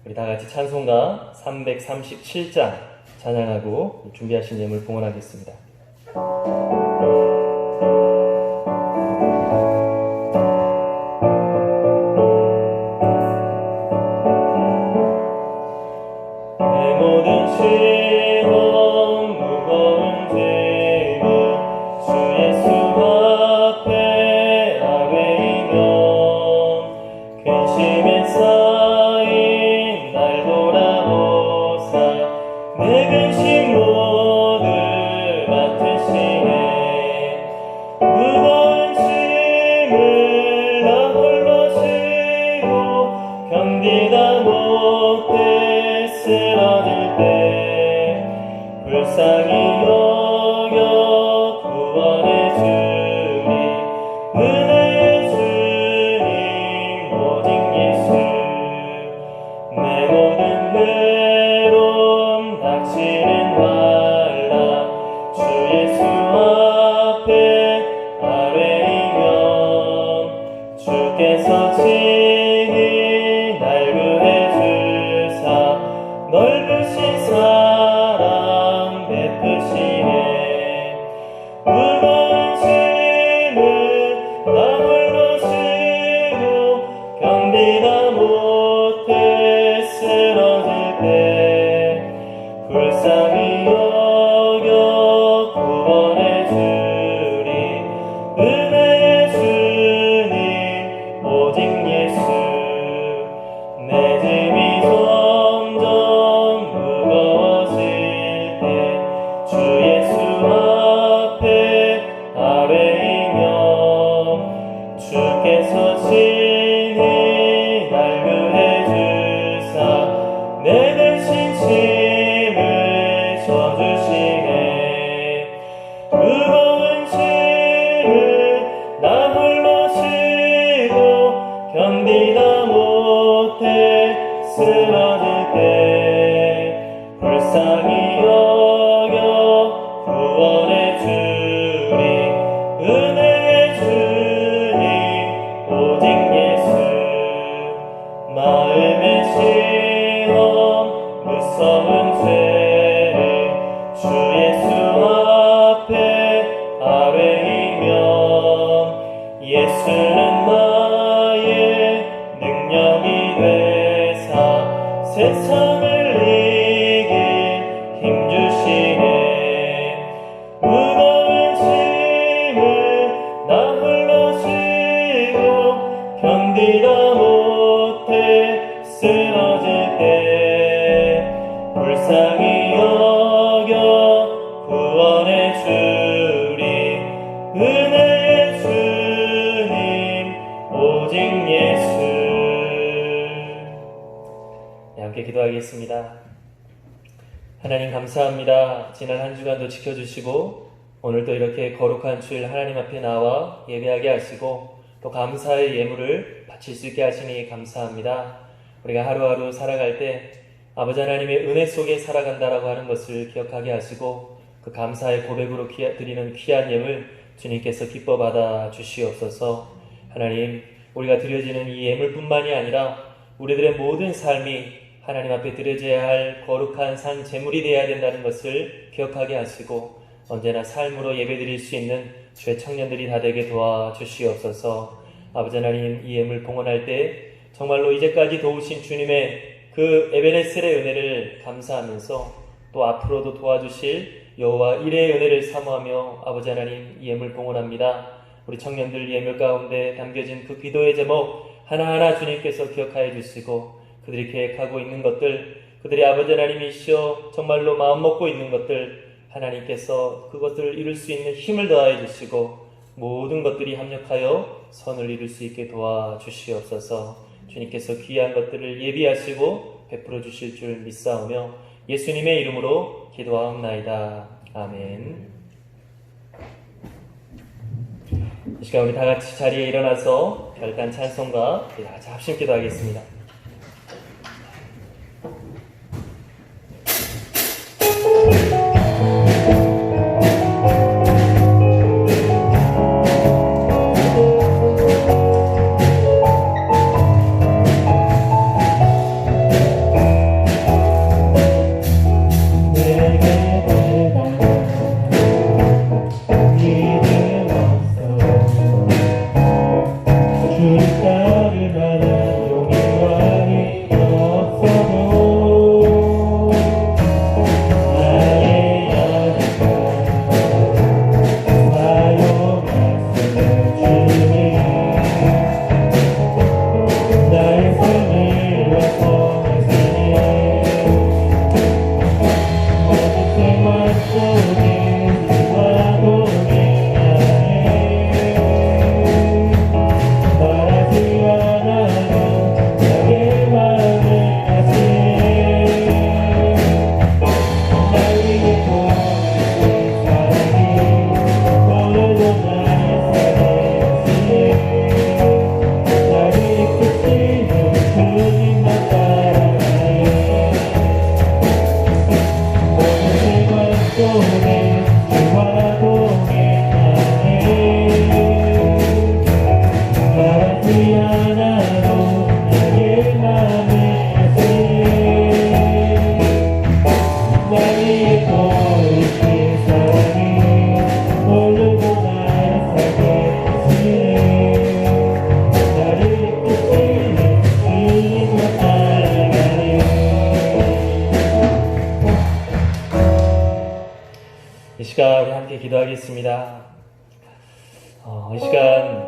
우리 다같이 찬송가 337장 찬양하고 준비하신 예물 봉헌하겠습니다. 기도하겠습니다. 하나님 감사합니다. 지난 한 주간도 지켜주시고 오늘도 이렇게 거룩한 주일 하나님 앞에 나와 예배하게 하시고 또 감사의 예물을 바칠 수 있게 하시니 감사합니다. 우리가 하루하루 살아갈 때 아버지 하나님의 은혜 속에 살아간다라고 하는 것을 기억하게 하시고 그 그 감사의 고백으로 드리는 귀한 예물 주님께서 기뻐 받아 주시옵소서. 하나님, 우리가 드려지는 이 예물뿐만이 아니라 우리들의 모든 삶이 하나님 앞에 드려져야 할 거룩한 산 제물이 되어야 된다는 것을 기억하게 하시고 언제나 삶으로 예배드릴 수 있는 주의 청년들이 다 되게 도와주시옵소서. 아버지 하나님, 이 예물 봉헌할 때 정말로 이제까지 도우신 주님의 그 에베네셀의 은혜를 감사하면서 또 앞으로도 도와주실 여호와 일의 은혜를 사모하며 아버지 하나님, 이 예물 봉헌합니다. 우리 청년들 예물 가운데 담겨진 그 기도의 제목 하나하나 주님께서 기억하여 주시고 그들이 계획하고 있는 것들, 그들이 아버지 하나님이시여 정말로 마음 먹고 있는 것들 하나님께서 그것들을 이룰 수 있는 힘을 더하여 주시고 모든 것들이 합력하여 선을 이룰 수 있게 도와주시옵소서. 주님께서 귀한 것들을 예비하시고 베풀어 주실 줄 믿사오며 예수님의 이름으로 기도하옵나이다. 아멘. 이 시간 우리 다 같이 자리에 일어나서 결단 찬송과 다 같이 합심 기도하겠습니다. 이 시간 우리 함께 기도하겠습니다. 이 시간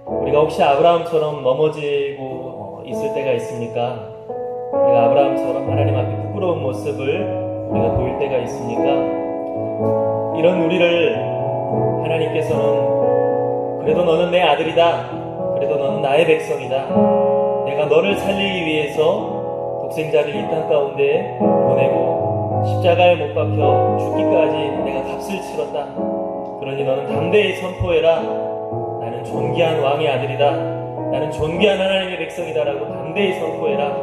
우리가 혹시 아브라함처럼 넘어지고 있을 때가 있습니까? 우리가 아브라함처럼 하나님 앞에 부끄러운 모습을 우리가 보일 때가 있습니까? 이런 우리를 하나님께서는 그래도 너는 내 아들이다, 그래도 너는 나의 백성이다, 내가 너를 살리기 위해서 독생자를 이 땅 가운데 보내고 십자가에 못 박혀 죽기까지 내가 값을 치렀다. 그러니 너는 담대히 선포해라. 나는 존귀한 왕의 아들이다, 나는 존귀한 하나님의 백성이다라고 담대히 선포해라.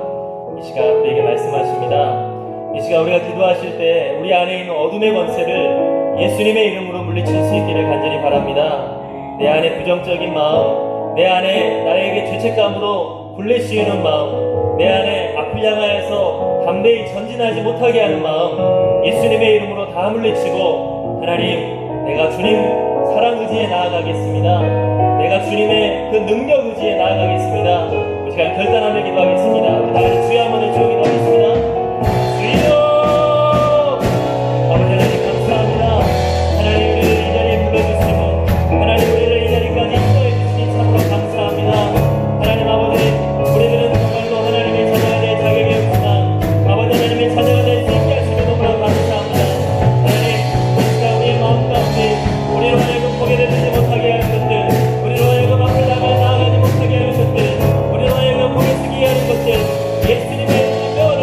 이 시간 우리에게 말씀하십니다. 이 시간 우리가 기도하실 때 우리 안에 있는 어둠의 권세를 예수님의 이름으로 물리칠 수 있기를 간절히 바랍니다. 내 안에 부정적인 마음, 내 안에 나에게 죄책감으로 굴레 씌우는 마음, 내 안에 앞을 향하여서 담대히 전진하지 못하게 하는 마음, 예수님의 이름으로 다 물리치고 하나님, 내가 주님 사랑 의지에 나아가겠습니다. 내가 주님의 그 능력 의지에 나아가겠습니다. 그 시간 결단하며 기도하겠습니다. 우리 다 같이 주여 한번 외치고 기도하겠습니다. 주여! 아버지 하나님 감사합니다. 하나님 우리를 이 자리에 불러주시고 하나님 우리를 이 자리까지 인도해 주시니 참으로 감사합니다. 하나님 아버지, 우리들은 정말로 하나님의 자녀가 될 자격이 없지만 아버지 하나님의 자녀가 될 수 있게 하시며 너무나 감사합니다. 하나님, 이 시간 우리의 마음 가운데 우리로 하여금 포기되지 못하게 하는 것들, 우리로 하여금 앞을 나아가지 못하게 하는 것들, 우리로 하여금 고개 숙이게 하는 것들, 예수님의 뼈를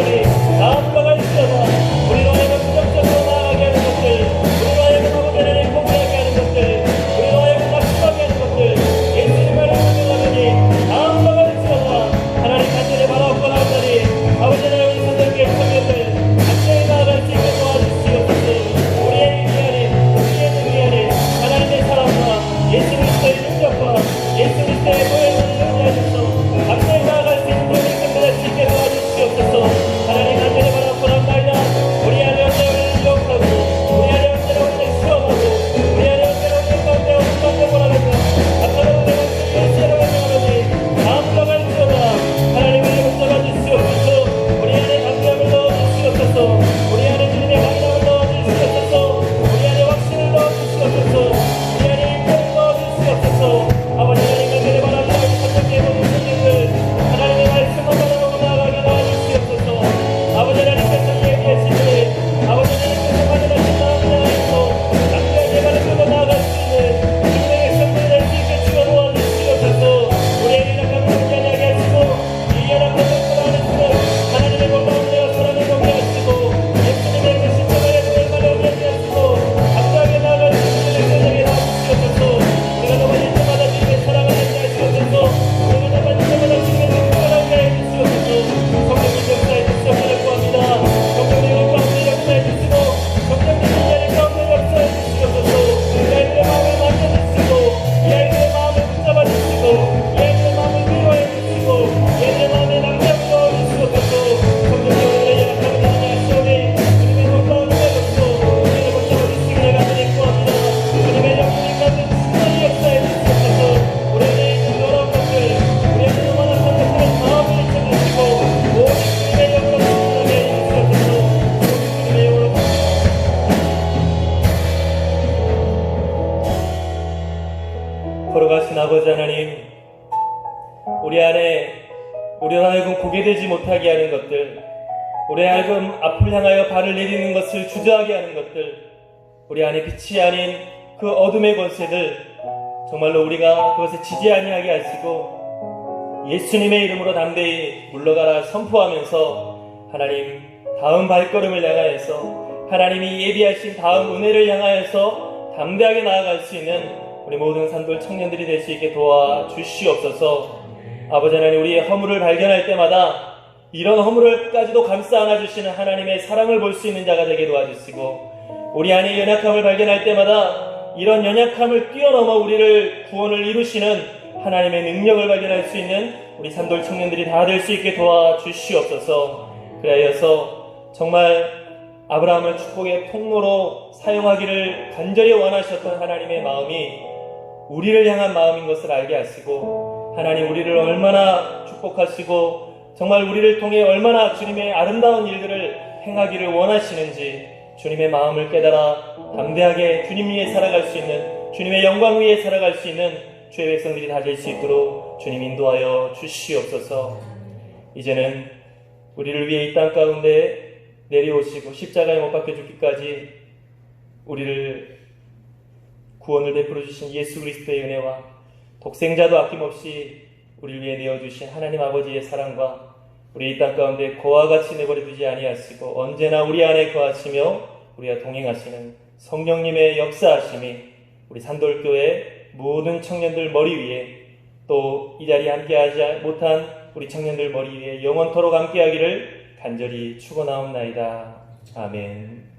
주시옵소서. 우리 안에 인격을 넣어주시옵소서. 아버지 하나님 간절히 바랍니다. 우리 성령의 모든 성령들 하나님의 말씀을 받아보고 나아가게 도와주시옵소서. 아버지 하나님께서 예비하시니 아버지 하나님께서 받아가신 마음을 향해서 남자의 발을 끌고 나아갈 수 있는 주님의 백성들을 할 수 있게 주여 도와주시옵소서. 우리의 연약함을 견디하게 하시고 이 연약함을 끌어안으시고 하나님의 놀라운 은혜와 사랑을 보게 하시고 예수님의 그 십자가의 부활을 오게 하시고 감사하게 나아갈 수 있는 백성에게 도와주시옵소서. 우리가 넘어질 때마다 주님의 사랑을 알게 하시옵소서. 우리가 넘어질 때마다 주님의 능력을 알게 해주시옵소서. 성령님 역사해 주시옵기를 구합니다. 성령님 우리 가운데 역사해 주시고 성령님 이 자리 가운데 역사해 주시옵소서. 이 아이들의 마음을 만져주시고 이 아이들의 마음을 붙잡아 주시고 이 아이들의 마음을 위로해 주시고 이 아이들의 마음에 낭비하고 넣어주시옵소서. 성령님 오늘의 연약함을 인하시오니 주님의 놀라운 은혜로서 우리를 붙잡아 주시기를 간절히 구합니다. 주님의 영광이 가득 충만히 역사해 주시옵소서. 우리 안에 있는 더러운 것들 우리 안에 너무나 선택들을 다 물리쳐주시고 오직 주님의 영광을 충만하게 해주시옵소서. 오직 주님의 영광을 걸어가신 아버지 하나님, 우리 안에 우리로 하여금 고개 들지 못하게 하는 것들, 우리 하여금 앞을 향하여 발을 내딛는 것을 주저하게 하는 것들, 우리 안에 빛이 아닌 그 어둠의 권세들, 정말로 우리가 그것에 지지 아니하게 하시고 예수님의 이름으로 담대히 물러가라 선포하면서 하나님 다음 발걸음을 향하여서 하나님이 예비하신 다음 은혜를 향하여서 담대하게 나아갈 수 있는 우리 모든 산돌 청년들이 될 수 있게 도와주시옵소서. 아버지 하나님, 우리의 허물을 발견할 때마다 이런 허물을까지도 감싸 안아주시는 하나님의 사랑을 볼 수 있는 자가 되게 도와주시고, 우리 안에 연약함을 발견할 때마다 이런 연약함을 뛰어넘어 우리를 구원을 이루시는 하나님의 능력을 발견할 수 있는 우리 산돌 청년들이 다 될 수 있게 도와주시옵소서. 그리하여서 정말 아브라함을 축복의 통로로 사용하기를 간절히 원하셨던 하나님의 마음이 우리를 향한 마음인 것을 알게 하시고, 하나님 우리를 얼마나 축복하시고 정말 우리를 통해 얼마나 주님의 아름다운 일들을 행하기를 원하시는지 주님의 마음을 깨달아 담대하게 주님 위에 살아갈 수 있는, 주님의 영광 위에 살아갈 수 있는 주의 백성들이 다 될 수 있도록 주님 인도하여 주시옵소서. 이제는 우리를 위해 이 땅 가운데 내려오시고 십자가에 못 박혀 죽기까지 우리를 구원을 베풀어 주신 예수 그리스도의 은혜와 독생자도 아낌없이 우리를 위해 내어주신 하나님 아버지의 사랑과 우리 이 땅 가운데 고와 같이 내버려 두지 아니하시고 언제나 우리 안에 거하시며 우리와 동행하시는 성령님의 역사하심이 우리 산돌교회 모든 청년들 머리 위에, 또 이 자리에 함께하지 못한 우리 청년들 머리 위에 영원토록 함께하기를 간절히 축원하옵나이다. 아멘.